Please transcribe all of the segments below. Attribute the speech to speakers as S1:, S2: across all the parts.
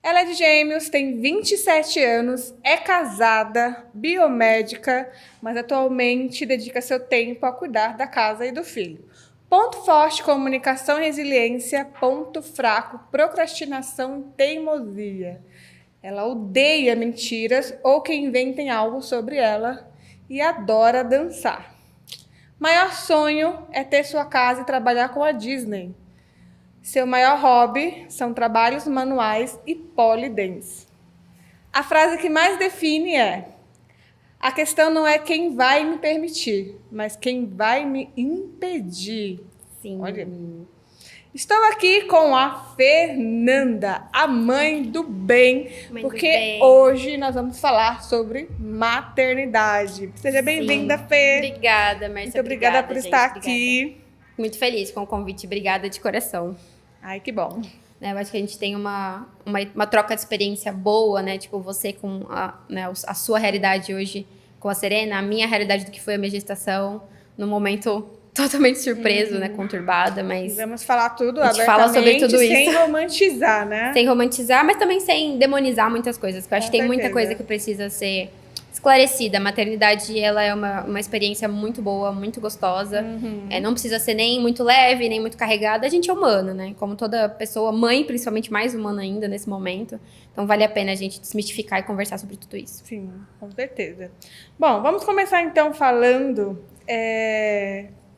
S1: Ela é de Gêmeos, tem 27 anos, é casada, biomédica, mas atualmente dedica seu tempo a cuidar da casa e do filho. Ponto forte, comunicação e resiliência. Ponto fraco, procrastinação e teimosia. Ela odeia mentiras ou que inventem algo sobre ela e adora dançar. Maior sonho é ter sua casa e trabalhar com a Disney. Seu maior hobby são trabalhos manuais e polidense. A frase que mais define é: a questão não é quem vai me permitir, mas quem vai me impedir.
S2: Sim.
S1: Olha. Estou aqui com a Fernanda, a mãe do bem, porque hoje nós vamos falar sobre maternidade. Seja bem-vinda, Fê.
S2: Obrigada, Marcia.
S1: Muito obrigada por estar aqui.
S2: Muito feliz com o convite. Obrigada de coração.
S1: Ai, que bom.
S2: Eu acho que a gente tem uma troca de experiência boa, né? Tipo, você com a sua realidade hoje com a Serena, a minha realidade do que foi a minha gestação, num momento totalmente surpreso, né? Conturbada, mas...
S1: Vamos falar tudo
S2: a gente fala sobre tudo isso.
S1: Sem romantizar, né?
S2: Sem romantizar, mas também sem demonizar muitas coisas. Porque eu acho que tem muita coisa que precisa ser esclarecida. A maternidade, ela é uma experiência muito boa, muito gostosa. Não precisa ser nem muito leve, nem muito carregada. A gente é humano, né? Como toda pessoa, mãe, principalmente mais humana ainda nesse momento. Então, vale a pena a gente desmistificar e conversar sobre tudo isso.
S1: Sim, com certeza. Bom, vamos começar então falando...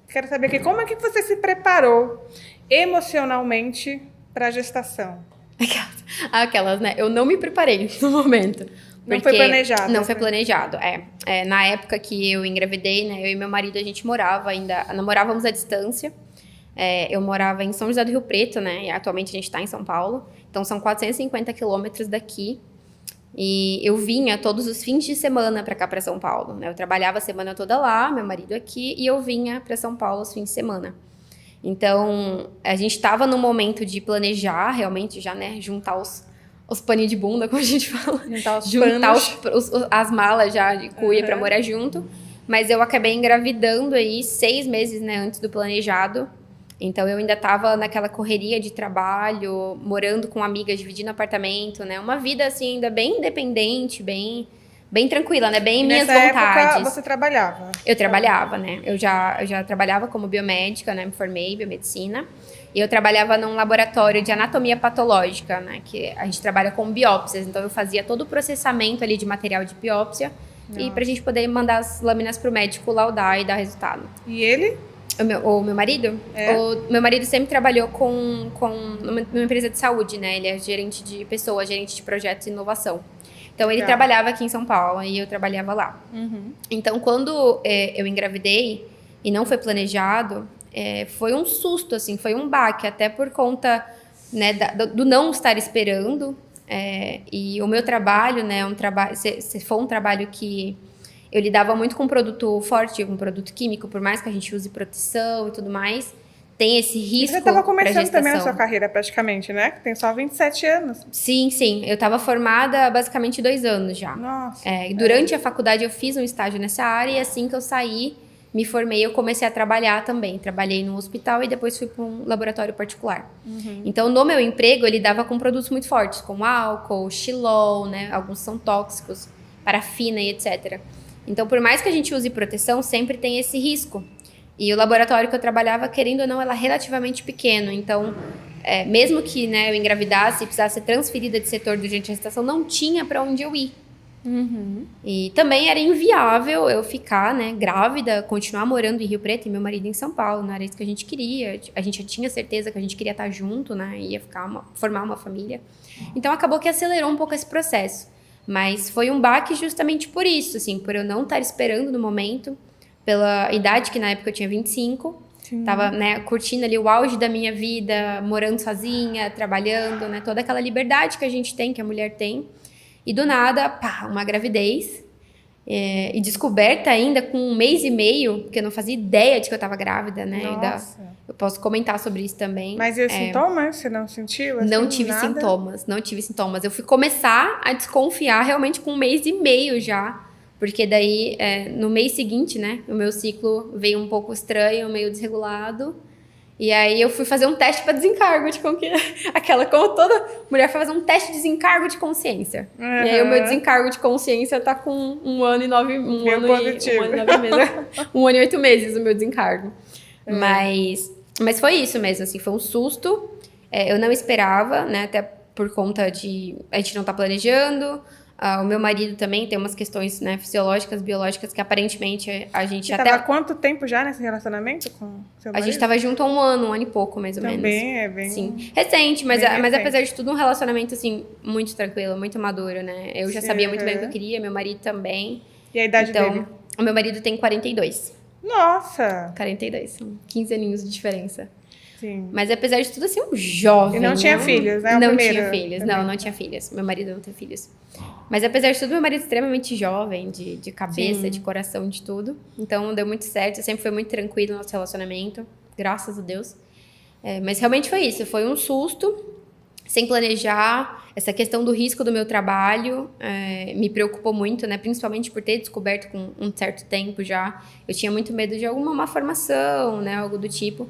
S1: Quero saber aqui, como é que você se preparou emocionalmente para a gestação?
S2: Aquelas, né? Eu não me preparei no momento.
S1: Não foi planejado?
S2: Não foi planejado, na época que eu engravidei, né? Eu e meu marido, a gente namorávamos à distância. Eu morava em São José do Rio Preto, né? E atualmente a gente está em São Paulo. Então, são 450 quilômetros daqui. E eu vinha todos os fins de semana para cá, para São Paulo, né? Eu trabalhava a semana toda lá, meu marido aqui, e eu vinha para São Paulo os fins de semana. Então, a gente estava no momento de planejar, realmente, já, né? Juntar os paninhos de bunda, como a gente fala. Juntar as malas já de cuia para morar junto. Mas eu acabei engravidando aí 6 meses, né? Antes do planejado. Então, eu ainda estava naquela correria de trabalho, morando com amigas, dividindo apartamento, né? Uma vida, assim, ainda bem independente, bem tranquila, né? Bem minhas vontades.
S1: Nessa época, você trabalhava?
S2: Eu trabalhava, né? Eu já trabalhava como biomédica, né? Me formei em biomedicina. E eu trabalhava num laboratório de anatomia patológica, né? Que a gente trabalha com biópsias. Então, eu fazia todo o processamento ali de material de biópsia. E pra gente poder mandar as lâminas pro médico laudar e dar resultado.
S1: E ele?
S2: O meu marido? O meu marido sempre trabalhou com uma empresa de saúde, né? Ele é gerente de pessoas, gerente de projetos e inovação. Então, ele trabalhava aqui em São Paulo e eu trabalhava lá. Então, quando eu engravidei e não foi planejado, foi um susto, assim, foi um baque, até por conta, né, do não estar esperando. E o meu trabalho, né, se for um trabalho que eu lidava muito com produto forte, com produto químico, por mais que a gente use proteção e tudo mais, tem esse risco.
S1: Você estava começando também a sua carreira praticamente, né? Que tem só 27 anos.
S2: Sim. Eu estava formada há basicamente 2 anos já.
S1: Nossa.
S2: Durante a faculdade eu fiz um estágio nessa área e assim que eu saí, me formei, eu comecei a trabalhar também. Trabalhei no hospital e depois fui para um laboratório particular. Então, no meu emprego, eu lidava com produtos muito fortes, como álcool, xilol, né? Alguns são tóxicos, parafina e etc. Então, por mais que a gente use proteção, sempre tem esse risco. E o laboratório que eu trabalhava, querendo ou não, era relativamente pequeno. Então, mesmo que, né, eu engravidasse e precisasse ser transferida de setor durante a gestação, não tinha para onde eu ir. E também era inviável eu ficar, né, grávida, continuar morando em Rio Preto e meu marido em São Paulo. Não era isso que a gente queria. A gente já tinha certeza que a gente queria estar junto, né, ia formar uma família. Então, acabou que acelerou um pouco esse processo. Mas foi um baque justamente por isso, assim, por eu não estar esperando no momento, pela idade que na época eu tinha 25, tava, né, curtindo ali o auge da minha vida, morando sozinha, trabalhando, né, toda aquela liberdade que a gente tem, que a mulher tem, e do nada, pá, uma gravidez, e descoberta ainda com 1 mês e meio, porque eu não fazia ideia de que eu estava grávida, né, eu posso comentar sobre isso também.
S1: Mas e os sintomas? Você não sentiu? Assim,
S2: não tive sintomas. Eu fui começar a desconfiar realmente com 1 mês e meio já. Porque daí, no mês seguinte, né? O meu ciclo veio um pouco estranho, meio desregulado. E aí eu fui fazer um teste para desencargo de aquela, como toda mulher foi fazer um teste de desencargo de consciência. E aí o meu desencargo de consciência tá com 1 ano e 9 meses. 1 ano e 8 meses o meu desencargo. Mas foi isso mesmo, assim, foi um susto. Eu não esperava, né? Até por conta de a gente não tá planejando. O meu marido também tem umas questões, né, fisiológicas, biológicas, que aparentemente a gente
S1: Você
S2: até...
S1: tava há quanto tempo já nesse relacionamento com seu marido?
S2: A gente tava junto há 1 ano e pouco, mais ou menos.
S1: Também é bem...
S2: Sim, recente, mas
S1: recente.
S2: apesar de tudo, um relacionamento, assim, muito tranquilo, muito maduro, né? Eu já sabia muito bem o que eu queria, meu marido também.
S1: E a idade dele?
S2: Então, o meu marido tem 42.
S1: Nossa!
S2: 42, são 15 aninhos de diferença.
S1: Sim.
S2: Mas apesar de tudo, assim, um jovem.
S1: E não tinha filhos, né?
S2: Não tinha filhos, não tinha filhos. Meu marido não tem filhos. Mas apesar de tudo, meu marido é extremamente jovem, de cabeça,
S1: Sim.
S2: de coração, de tudo. Então, deu muito certo. Sempre foi muito tranquilo o nosso relacionamento, graças a Deus. Mas realmente foi isso. Foi um susto, sem planejar. Essa questão do risco do meu trabalho me preocupou muito, né? Principalmente por ter descoberto com um certo tempo já. Eu tinha muito medo de alguma má formação, né? Algo do tipo.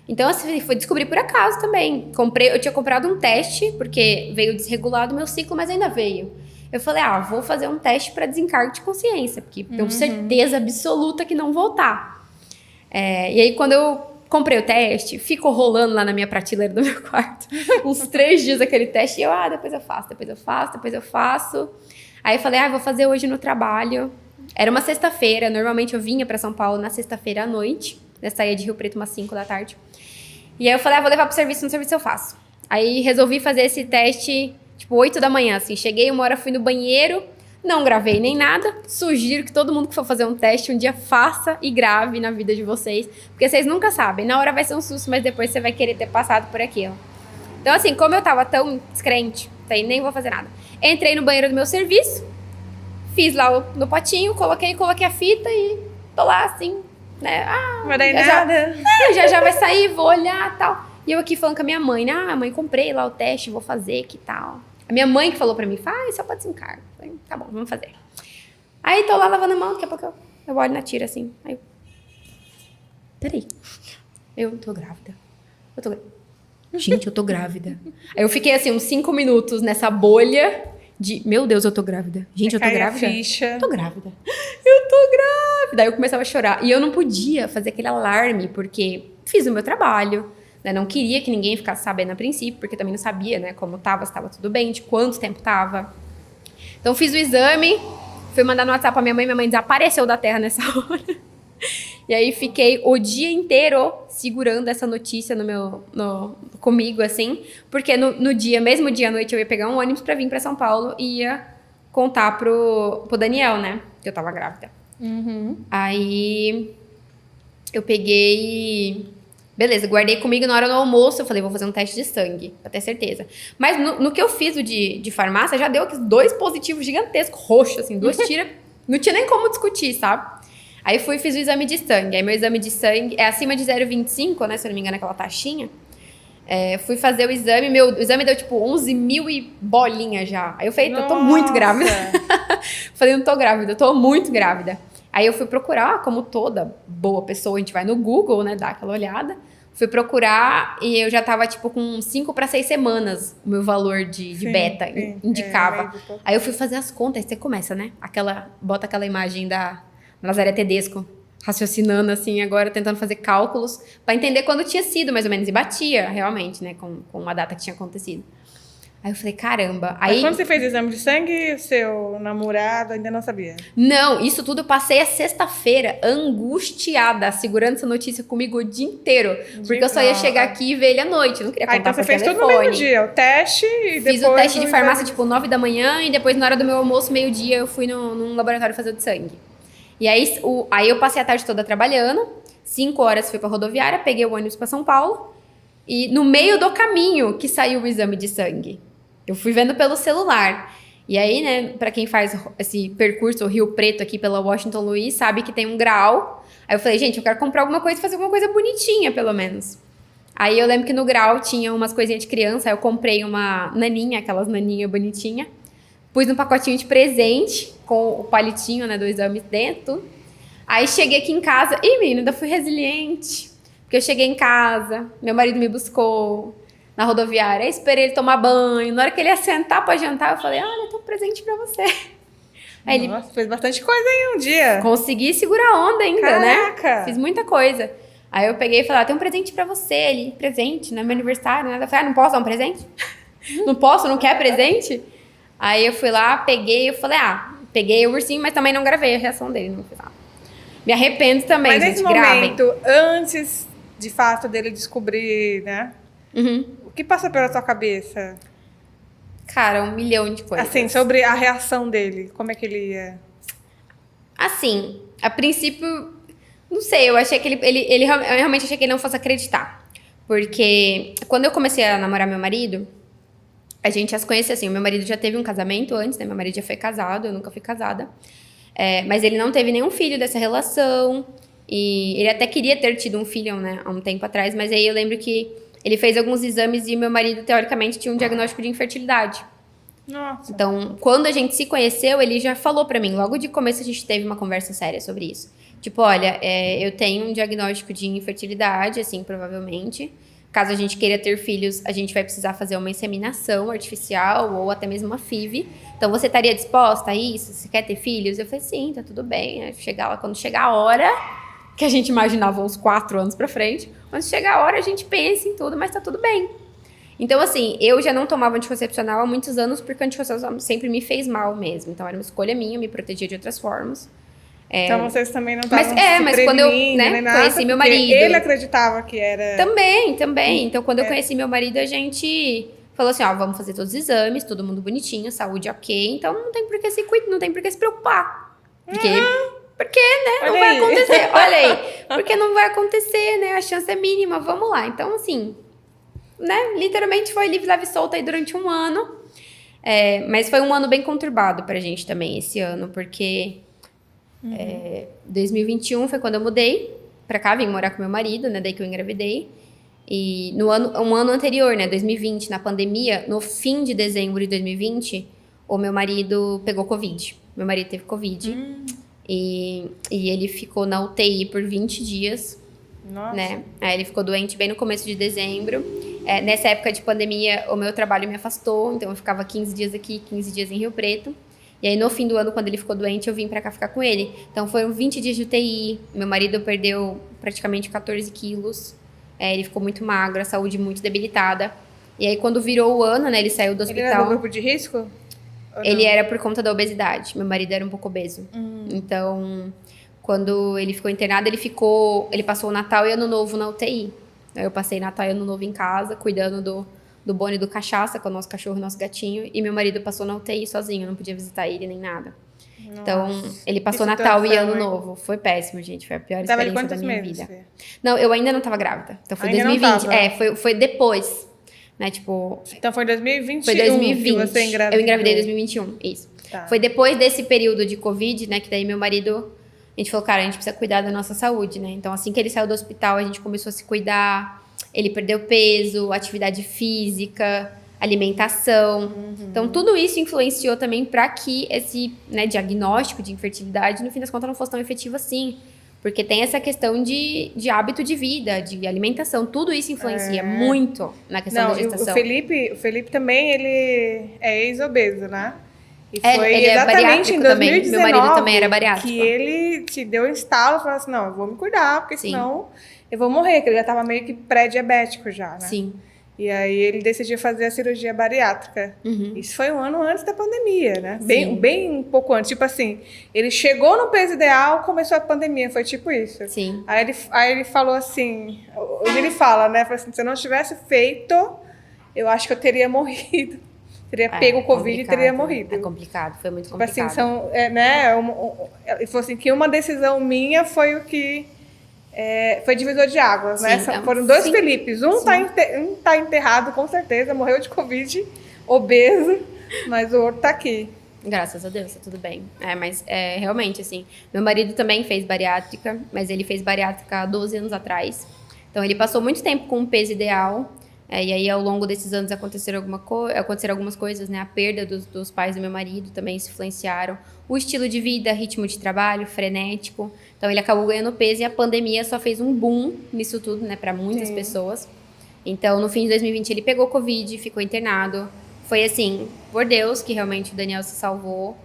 S2: Então, assim, foi descobrir por acaso também. Eu tinha comprado um teste, porque veio desregulado o meu ciclo, mas ainda veio. Eu falei, vou fazer um teste para desencargo de consciência, porque tenho certeza absoluta que não voltar. E aí, quando eu comprei o teste, ficou rolando lá na minha prateleira do meu quarto, uns 3 dias aquele teste, e eu, depois eu faço. Aí eu falei, vou fazer hoje no trabalho. Era uma sexta-feira, normalmente eu vinha para São Paulo na sexta-feira à noite, eu saía de Rio Preto umas 5 da tarde. E aí eu falei, vou levar pro serviço, no serviço eu faço. Aí resolvi fazer esse teste, tipo, 8 da manhã, assim. Cheguei, uma hora fui no banheiro, não gravei nem nada. Sugiro que todo mundo que for fazer um teste, um dia faça e grave na vida de vocês. Porque vocês nunca sabem. Na hora vai ser um susto, mas depois você vai querer ter passado por aquilo. Então, assim, como eu tava tão descrente, falei, nem vou fazer nada. Entrei no banheiro do meu serviço, fiz lá no potinho, coloquei a fita e tô lá, assim... né?
S1: Não vai dar nada.
S2: Já vai sair, vou olhar e tal. E eu aqui falando com a minha mãe, né? Mãe, comprei lá o teste, vou fazer, que tal? A minha mãe que falou pra mim, faz, só pra desencargo. Falei, tá bom, vamos fazer. Aí tô lá lavando a mão, daqui a pouco eu olho na tira assim. Aí peraí, eu tô grávida. Gente, eu tô grávida. Aí eu fiquei assim, uns 5 minutos nessa bolha de, meu Deus, eu tô grávida. Gente, eu tô grávida.
S1: Ficha.
S2: Eu tô grávida. Daí eu começava a chorar. E eu não podia fazer aquele alarme, porque fiz o meu trabalho, né? Não queria que ninguém ficasse sabendo a princípio, porque também não sabia, né, como tava, se tava tudo bem, de quanto tempo tava. Então fiz o exame, fui mandar no WhatsApp pra minha mãe desapareceu da terra nessa hora. E aí fiquei o dia inteiro segurando essa notícia comigo, assim, porque mesmo dia à noite, eu ia pegar um ônibus pra vir pra São Paulo e ia contar pro Daniel, né, que eu tava grávida. Aí eu peguei, beleza, guardei comigo na hora do almoço. Eu falei, vou fazer um teste de sangue, pra ter certeza. Mas no que eu fiz o de farmácia, já deu 2 positivos gigantescos, roxos, assim, 2 tiras. Não tinha nem como discutir, sabe? Aí fui e fiz o exame de sangue. Aí meu exame de sangue é acima de 0,25, né? Se eu não me engano, aquela taxinha. Fui fazer o exame, o exame deu tipo 11 mil e bolinha já. Aí eu falei, eu tô muito grávida. Falei, não tô grávida, eu tô muito grávida. Aí eu fui procurar, como toda boa pessoa, a gente vai no Google, né, dá aquela olhada. Fui procurar e eu já tava, tipo, com 5 para 6 semanas o meu valor de beta indicava. Aí eu fui fazer as contas, aí você começa, né? Bota aquela imagem da Nazaré Tedesco, raciocinando, assim, agora tentando fazer cálculos para entender quando tinha sido, mais ou menos, e batia, realmente, né, com a data que tinha acontecido. Aí eu falei, caramba.
S1: Mas quando você fez o exame de sangue, o seu namorado ainda não sabia?
S2: Não, isso tudo eu passei a sexta-feira angustiada, segurando essa notícia comigo o dia inteiro. Porque eu só ia chegar aqui e ver ele à noite, eu não queria contar
S1: então
S2: por
S1: você fez
S2: telefone.
S1: tudo no mesmo dia, o teste e depois...
S2: Fiz o teste de farmácia, tipo, 9 da manhã, e depois, na hora do meu almoço, meio-dia, eu fui num laboratório fazer o de sangue. E aí eu passei a tarde toda trabalhando, 5 horas fui pra rodoviária, peguei o ônibus pra São Paulo, e no meio do caminho que saiu o exame de sangue. Eu fui vendo pelo celular. E aí, né, pra quem faz esse percurso, o Rio Preto aqui pela Washington Luiz, sabe que tem um grau. Aí eu falei, gente, eu quero comprar alguma coisa e fazer alguma coisa bonitinha, pelo menos. Aí eu lembro que no grau tinha umas coisinhas de criança, aí eu comprei uma naninha, aquelas naninhas bonitinhas. Pus num pacotinho de presente, com o palitinho, né, do exame dentro. Aí cheguei aqui em casa, menina, ainda fui resiliente. Porque eu cheguei em casa, meu marido me buscou na rodoviária, aí esperei ele tomar banho. Na hora que ele ia sentar pra jantar, eu falei, olha, eu tenho um presente pra você. Aí
S1: Nossa, fez bastante coisa aí um dia.
S2: Consegui segurar a onda ainda,
S1: Caraca.
S2: né? Fiz muita coisa. Aí eu peguei e falei, tem um presente pra você. Ele, presente, não é meu aniversário, nada. Eu falei, não posso dar um presente? Não posso, não quer presente? Aí eu fui lá, peguei, eu falei, peguei o ursinho, mas também não gravei a reação dele. Não fiz nada. Me arrependo também,
S1: Mas
S2: gente,
S1: nesse
S2: gravem.
S1: momento, antes de fato dele descobrir, né? O que passou pela tua cabeça?
S2: Cara, 1 milhão de coisas.
S1: Assim, sobre a reação dele, como é que ele ia?
S2: Assim, a princípio, não sei, eu achei que eu realmente achei que ele não fosse acreditar. Porque quando eu comecei a namorar meu marido, a gente já se conhecia assim, o meu marido já teve um casamento antes, né? Meu marido já foi casado, eu nunca fui casada. Mas ele não teve nenhum filho dessa relação. E ele até queria ter tido um filho, né, há um tempo atrás, mas aí eu lembro que ele fez alguns exames e meu marido, teoricamente, tinha um diagnóstico de infertilidade.
S1: Nossa.
S2: Então, quando a gente se conheceu, ele já falou pra mim, logo de começo a gente teve uma conversa séria sobre isso. Tipo, olha, eu tenho um diagnóstico de infertilidade, assim, provavelmente. Caso a gente queira ter filhos, a gente vai precisar fazer uma inseminação artificial ou até mesmo uma FIV. Então, você estaria disposta a isso? Você quer ter filhos? Eu falei, sim, tá tudo bem. Quando chegar a hora, que a gente imaginava uns 4 anos pra frente, quando chegar a hora a gente pensa em tudo, mas tá tudo bem. Então, assim, eu já não tomava anticoncepcional há muitos anos, porque o anticoncepcional sempre me fez mal mesmo. Então, era uma escolha minha, me protegia de outras formas.
S1: Então vocês também não estavam
S2: Mas quando eu, né,
S1: nem nada,
S2: conheci meu
S1: porque
S2: marido...
S1: ele acreditava que era...
S2: Também. Então, quando eu conheci meu marido, a gente falou assim, vamos fazer todos os exames, todo mundo bonitinho, saúde ok. Então, não tem por que se cuidar, não tem por que se preocupar. Porque, né, não vai acontecer. Olha aí, porque não vai acontecer, né, a chance é mínima, vamos lá. Então, assim, né, literalmente foi livre, leve e solta aí durante um ano. Mas foi um ano bem conturbado pra gente também, esse ano, porque... 2021 foi quando eu mudei pra cá, vim morar com meu marido, né? Daí que eu engravidei. E um ano anterior, né? 2020, na pandemia, no fim de dezembro de 2020, o meu marido pegou Covid. Meu marido teve Covid. E ele ficou na UTI por 20 dias.
S1: Nossa.
S2: Né? Aí ele ficou doente bem no começo de dezembro. Nessa época de pandemia, o meu trabalho me afastou. Então eu ficava 15 dias aqui, 15 dias em Rio Preto. E aí, no fim do ano, quando ele ficou doente, eu vim pra cá ficar com ele. Então, foram 20 dias de UTI. Meu marido perdeu praticamente 14 quilos. Ele ficou muito magro, a saúde muito debilitada. E aí, quando virou o ano, né, ele saiu do hospital.
S1: Ele era do grupo de risco?
S2: Ele era por conta da obesidade. Meu marido era um pouco obeso. Então, quando ele ficou internado, ele passou o Natal e Ano Novo na UTI. Eu passei Natal e Ano Novo em casa, cuidando do Boni e do Cachaça, com o nosso cachorro e nosso gatinho. E meu marido passou na UTI sozinho, não podia visitar ele nem nada. Nossa, então, ele passou Natal e Ano Novo. Foi péssimo, gente. Foi a pior experiência da minha vida. Filha? Não, eu ainda não tava grávida. Então, foi 2020. Foi depois. Né, tipo...
S1: Então, foi 2021
S2: foi 2020.
S1: Que você engravidou.
S2: Eu engravidei em 2021, isso. Tá. Foi depois desse período de Covid, né, que daí meu marido... A gente falou, cara, a gente precisa cuidar da nossa saúde, né? Então, assim que ele saiu do hospital, a gente começou a se cuidar... Ele perdeu peso, atividade física, alimentação. Então, tudo isso influenciou também para que esse, né, diagnóstico de infertilidade, no fim das contas, não fosse tão efetivo assim. Porque tem essa questão de hábito de vida, de alimentação. Tudo isso influencia muito na questão da gestação.
S1: O Felipe também, ele é ex-obeso, né? E foi
S2: ele
S1: exatamente em 2019
S2: também. Meu marido também era bariátrico.
S1: Que ele te deu um instalo e falou assim, não, eu vou me cuidar, porque senão eu vou morrer. Porque ele já estava meio que pré-diabético já, né?
S2: Sim.
S1: E aí ele decidiu fazer a cirurgia bariátrica. Isso foi um ano antes da pandemia, né? Bem um pouco antes. Tipo assim, ele chegou no peso ideal, começou a pandemia. Foi tipo isso.
S2: Sim.
S1: Aí ele falou assim... Hoje ele fala, né? Falou assim, se eu não tivesse feito, eu acho que eu teria morrido. Teria pego o Covid e teria morrido.
S2: É complicado, foi muito complicado.
S1: Tipo assim, né? Ele falou assim, que uma decisão minha foi o que... foi divisor de águas, né? Foram dois Felipes. Um tá enterrado, com certeza, morreu de Covid, obeso, mas o outro tá aqui.
S2: Graças a Deus, tá tudo bem. Mas realmente, assim, meu marido também fez bariátrica, mas ele fez bariátrica há 12 anos atrás. Então, ele passou muito tempo com um peso ideal, E aí, ao longo desses anos, aconteceram algumas coisas, né? A perda dos pais do meu marido também se influenciaram. O estilo de vida, ritmo de trabalho, frenético. Então, ele acabou ganhando peso e a pandemia só fez um boom nisso tudo, né? Para muitas pessoas. Então, no fim de 2020, ele pegou Covid, ficou internado. Foi assim, por Deus, que realmente o Daniel se salvou.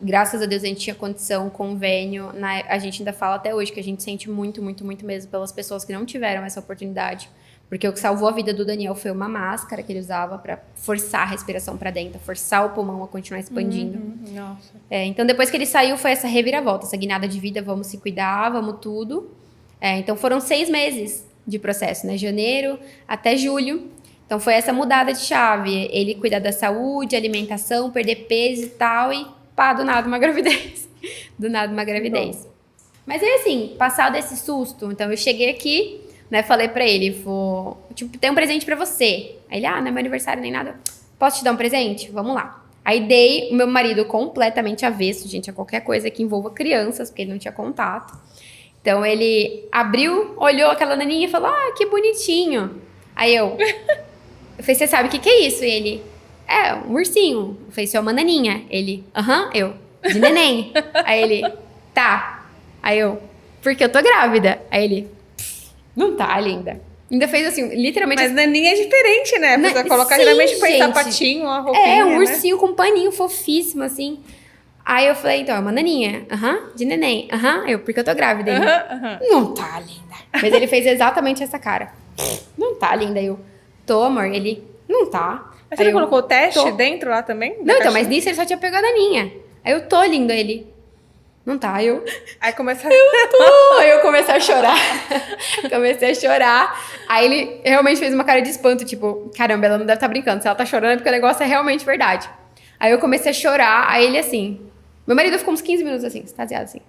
S2: Graças a Deus, a gente tinha condição, convênio. A gente ainda fala até hoje que a gente sente muito, muito, muito mesmo pelas pessoas que não tiveram essa oportunidade. Porque o que salvou a vida do Daniel foi uma máscara que ele usava para forçar a respiração para dentro, forçar o pulmão a continuar expandindo.
S1: Nossa.
S2: Então, depois que ele saiu, foi essa reviravolta, essa guinada de vida, vamos se cuidar, vamos tudo. Então, foram 6 meses de processo, né? Janeiro até julho. Então, foi essa mudada de chave. Ele cuidar da saúde, alimentação, perder peso e tal, e pá, do nada uma gravidez. Do nada uma gravidez. Bom. Mas aí, assim, passado esse susto, então eu cheguei aqui, né, falei pra ele, tem um presente pra você. Aí ele, não é meu aniversário nem nada. Posso te dar um presente? Vamos lá. Aí dei o meu marido completamente avesso, gente, a qualquer coisa que envolva crianças, porque ele não tinha contato. Então ele abriu, olhou aquela naninha e falou, que bonitinho. Aí eu falei, você sabe o que é isso? E ele, um ursinho. Eu falei, isso é uma naninha. Ele, eu, de neném. Aí ele, tá. Aí eu, porque eu tô grávida. Aí ele, não tá, linda. Ainda fez assim, literalmente...
S1: Mas naninha é diferente, né? A pessoa coloca geralmente põe sapatinho, uma roupinha,
S2: um ursinho com um paninho fofíssimo, assim. Aí eu falei, então, é uma naninha. De neném. Eu, porque eu tô grávida. Ele, não tá, linda. Mas ele fez exatamente essa cara. Não tá, linda. Eu, tô, amor. Ele, não tá.
S1: Mas você colocou o teste dentro lá também?
S2: Não, então, mas nisso ele só tinha pegado a naninha. Aí eu, tô, lindo. Ele, não tá. Eu,
S1: aí começa
S2: Aí eu comecei a chorar. Comecei a chorar. Aí ele realmente fez uma cara de espanto, tipo, caramba, ela não deve estar brincando. Se ela tá chorando é porque o negócio é realmente verdade. Aí eu comecei a chorar. Aí ele assim... Meu marido ficou uns 15 minutos assim, extasiado assim.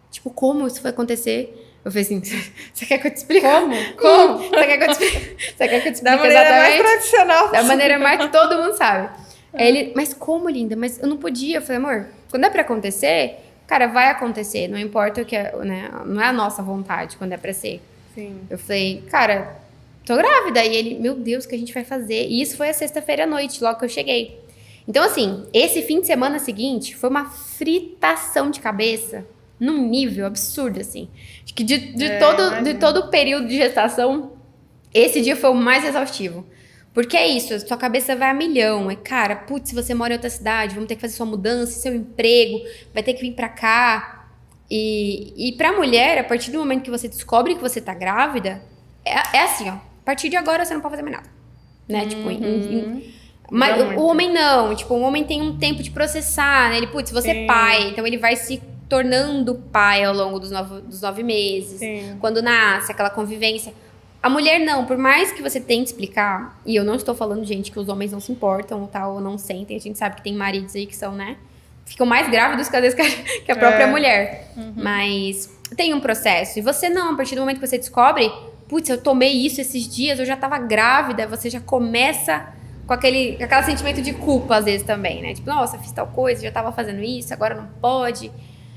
S2: Tipo, como isso foi acontecer? Eu falei assim, você quer que eu te explique?
S1: Como?
S2: Você quer que eu te explique? Você quer que eu te explique
S1: da maneira mais tradicional.
S2: Da maneira mais que todo mundo sabe. Aí ele, mas como, linda? Mas eu não podia. Eu falei, amor, quando é pra acontecer, cara, vai acontecer. Não importa o que é, né? Não é a nossa vontade quando é pra ser.
S1: Sim.
S2: Eu falei, cara, tô grávida. E ele, meu Deus, o que a gente vai fazer? E isso foi a sexta-feira à noite, logo que eu cheguei. Então, assim, esse fim de semana seguinte foi uma fritação de cabeça num nível absurdo, assim. Acho que de todo o período de gestação, esse dia foi o mais exaustivo. Porque é isso, a sua cabeça vai a milhão. Cara, putz, se você mora em outra cidade, vamos ter que fazer sua mudança, seu emprego, vai ter que vir pra cá. E pra mulher, a partir do momento que você descobre que você tá grávida, é assim, ó. A partir de agora você não pode fazer mais nada. Né? Tipo, mas o homem não, tipo, o homem tem um tempo de processar, né? Ele, putz, você é pai, então ele vai se tornando pai ao longo dos 9 meses.
S1: Sim.
S2: Quando nasce, aquela convivência. A mulher não, por mais que você tente explicar, e eu não estou falando, gente, que os homens não se importam tal, ou não sentem, a gente sabe que tem maridos aí que são, né? Ficam mais grávidos que às vezes que a própria mulher. Mas tem um processo. E você não, a partir do momento que você descobre, putz, eu tomei isso esses dias, eu já tava grávida, você já começa com aquele sentimento de culpa, às vezes, também, né? Tipo, nossa, fiz tal coisa, já tava fazendo isso, agora não pode.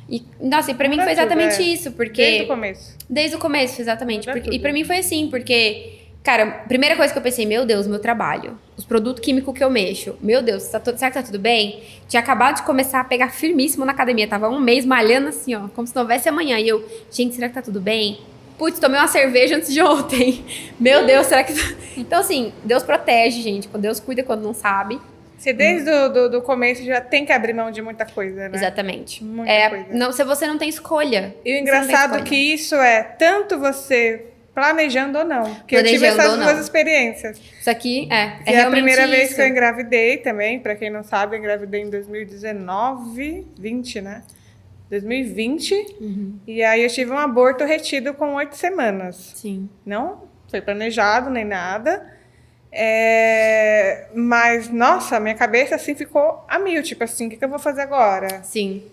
S2: E, nossa, e pra mim foi exatamente isso, porque...
S1: Desde o começo.
S2: Desde o começo, exatamente. E pra mim foi assim, porque... Cara, a primeira coisa que eu pensei, meu Deus, meu trabalho, os produtos químicos que eu mexo, meu Deus, será que tá tudo bem? Tinha acabado de começar a pegar firmíssimo na academia, tava 1 mês malhando assim, ó, como se não houvesse amanhã. E eu, gente, será que tá tudo bem? Putz, tomei uma cerveja antes de ontem. Meu Deus, será que... Então, assim, Deus protege, gente. Deus cuida quando não sabe.
S1: Você desde do começo já tem que abrir mão de muita coisa, né?
S2: Exatamente.
S1: Muita coisa.
S2: Não, se você não tem escolha.
S1: E o engraçado é que isso é tanto você planejando ou não. Porque eu tive essas 2 experiências.
S2: Isso aqui é
S1: realmente a primeira vez
S2: isso.
S1: que eu engravidei também, pra quem não sabe, eu engravidei em 2019, 20, né? 2020. E aí eu tive um aborto retido com 8 semanas.
S2: Sim.
S1: Não foi planejado nem nada. Mas, nossa, minha cabeça assim ficou a mil. Tipo assim, o que eu vou fazer agora?
S2: Sim.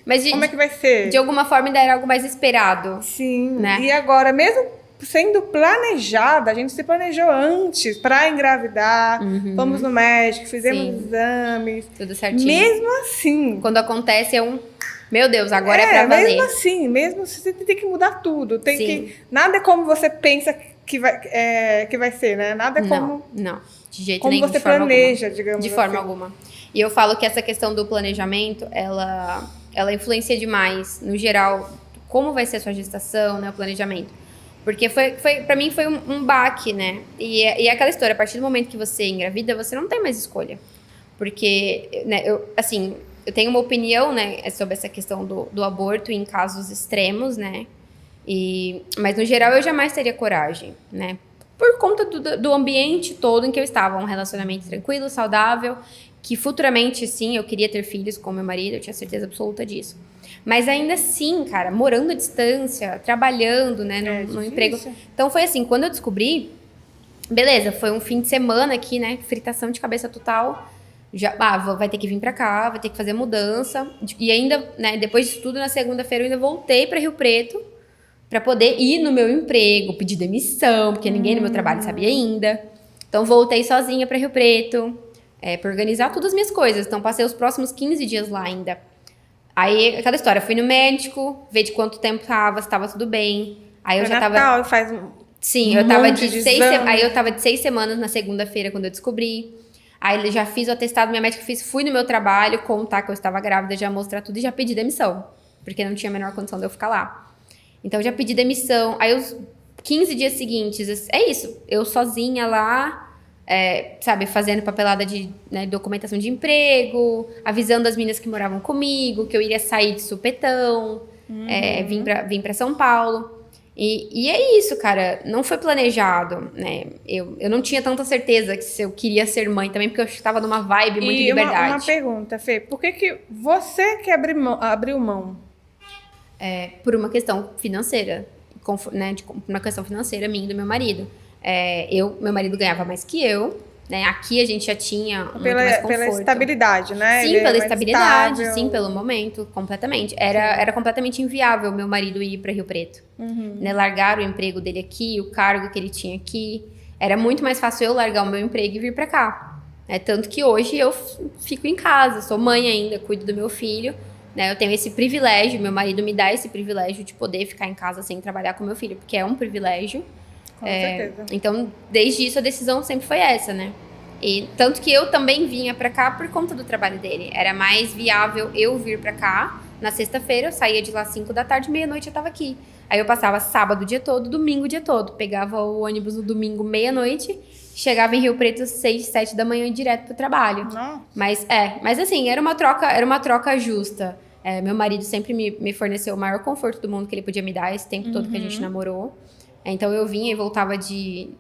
S2: Mas
S1: como é que vai ser?
S2: De alguma forma ainda era algo mais esperado.
S1: Sim.
S2: Né?
S1: E agora, mesmo sendo planejada, a gente se planejou antes para engravidar. Fomos no médico, fizemos exames.
S2: Tudo certinho.
S1: Mesmo assim.
S2: Quando acontece meu Deus, agora é pra valer.
S1: Mesmo assim, você tem que mudar tudo. Nada é como você pensa que vai ser, né? Nada como,
S2: Não, de jeito
S1: como
S2: nenhum,
S1: você
S2: de forma
S1: planeja,
S2: alguma.
S1: digamos
S2: De forma
S1: assim.
S2: alguma. E eu falo que essa questão do planejamento, ela influencia demais, no geral, como vai ser a sua gestação, né, o planejamento. Porque para mim foi um baque, né? E é aquela história, a partir do momento que você engravida, você não tem mais escolha. Porque, né, eu tenho uma opinião, né, sobre essa questão do aborto em casos extremos, né? Mas no geral eu jamais teria coragem, né? Por conta do ambiente todo em que eu estava, um relacionamento tranquilo, saudável, que futuramente, sim, eu queria ter filhos com meu marido, eu tinha certeza absoluta disso. Mas ainda assim, cara, morando à distância, trabalhando, né, no emprego. Então foi assim, quando eu descobri, beleza, foi um fim de semana aqui, né, fritação de cabeça total. Vai ter que vir pra cá, vai ter que fazer mudança. E ainda, né, depois disso tudo, na segunda-feira eu ainda voltei pra Rio Preto para poder ir no meu emprego, pedir demissão, porque ninguém no meu trabalho sabia ainda. Então, voltei sozinha para Rio Preto, para organizar todas as minhas coisas. Então, passei os próximos 15 dias lá ainda. Aí, aquela história, fui no médico, ver de quanto tempo tava, se tava tudo bem. Aí eu já tava...
S1: Natal, faz
S2: Sim, eu tava Aí eu tava de 6 semanas na segunda-feira, quando eu descobri. Aí já fiz o atestado, minha médica fui no meu trabalho, contar que eu estava grávida, já mostrar tudo e já pedi demissão. Porque não tinha a menor condição de eu ficar lá. Então, eu já pedi demissão. Aí, os 15 dias seguintes, é isso. Eu sozinha lá, sabe, fazendo papelada de documentação de emprego, avisando as meninas que moravam comigo, que eu iria sair de supetão, vim pra São Paulo. E é isso, cara. Não foi planejado, né? Eu não tinha tanta certeza que se eu queria ser mãe também, porque eu estava numa vibe muito de liberdade.
S1: Uma pergunta, Fê. Por que você que abriu mão?
S2: Por uma questão financeira, né, uma questão financeira minha e do meu marido. Meu marido ganhava mais que eu, né? Aqui a gente já tinha muito mais conforto.
S1: Pela estabilidade, né?
S2: Sim, pela estabilidade, sim, pelo momento, completamente. Era completamente inviável meu marido ir para Rio Preto, né? Largar o emprego dele aqui, o cargo que ele tinha aqui. Era muito mais fácil eu largar o meu emprego e vir para cá. Tanto que hoje eu fico em casa, sou mãe ainda, cuido do meu filho. Eu tenho esse privilégio, meu marido me dá esse privilégio de poder ficar em casa sem trabalhar com meu filho, porque é um privilégio.
S1: Com certeza.
S2: Então, desde isso, a decisão sempre foi essa, né? E tanto que eu também vinha pra cá por conta do trabalho dele. Era mais viável eu vir pra cá. Na sexta-feira, eu saía de lá 5 da tarde, meia-noite eu tava aqui. Aí eu passava sábado o dia todo, domingo o dia todo. Pegava o ônibus no domingo, meia-noite, chegava em Rio Preto 6, 7 da manhã direto pro trabalho.
S1: Nossa.
S2: Mas assim, era uma troca justa. Meu marido sempre me forneceu o maior conforto do mundo que ele podia me dar esse tempo todo que a gente namorou. Então eu vinha e voltava de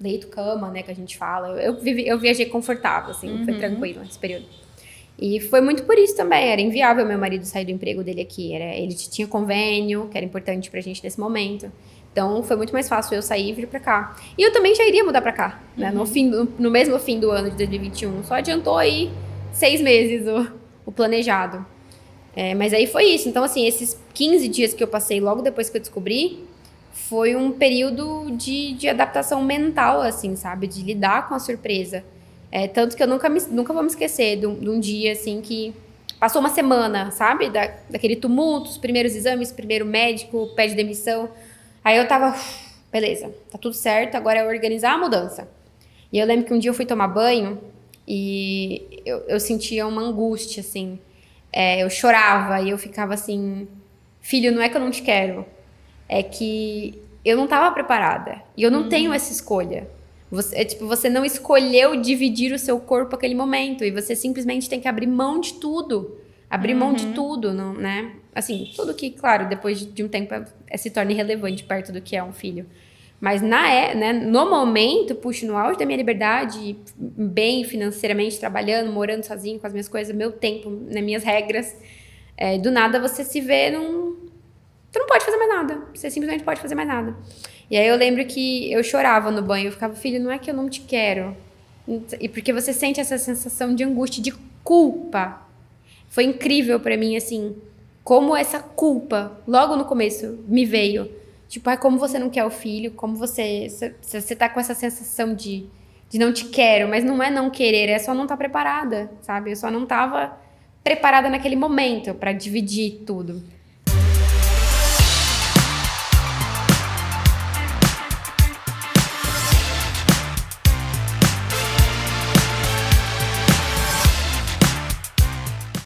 S2: leito, cama, né, que a gente fala. Eu viajei confortável, assim, foi tranquilo nesse período. E foi muito por isso também, era inviável meu marido sair do emprego dele aqui. Ele tinha convênio, que era importante pra gente nesse momento. Então foi muito mais fácil eu sair e vir pra cá. E eu também já iria mudar pra cá, né, no mesmo fim do ano de 2021. Só adiantou aí 6 meses o planejado. Mas aí foi isso. Então, assim, esses 15 dias que eu passei logo depois que eu descobri, foi um período de adaptação mental, assim, sabe? De lidar com a surpresa. Tanto que eu nunca vou me esquecer de um dia, assim, que passou uma semana, sabe? Daquele tumulto, os primeiros exames, primeiro médico, pede demissão. Aí eu tava, beleza, tá tudo certo, agora é organizar a mudança. E eu lembro que um dia eu fui tomar banho e eu sentia uma angústia, assim. Eu chorava e eu ficava assim, filho, não é que eu não te quero, é que eu não estava preparada e eu não tenho essa escolha. Você não escolheu dividir o seu corpo naquele momento e você simplesmente tem que abrir mão de tudo. Abrir mão de tudo, não, né? Assim, tudo que, claro, depois de um tempo se torna irrelevante perto do que é um filho. Mas né, no momento, puxa, no auge da minha liberdade, bem financeiramente, trabalhando, morando sozinho com as minhas coisas, meu tempo, nas minhas regras, do nada você se vê tu não pode fazer mais nada. Você simplesmente pode fazer mais nada. E aí eu lembro que eu chorava no banho, eu ficava, filho, não é que eu não te quero. E porque você sente essa sensação de angústia, de culpa. Foi incrível pra mim, assim, como essa culpa, logo no começo, me veio. Tipo, como você não quer o filho, como você tá com essa sensação de não te quero, mas não é não querer, é só não estar preparada, sabe? Eu só não tava preparada naquele momento pra dividir tudo.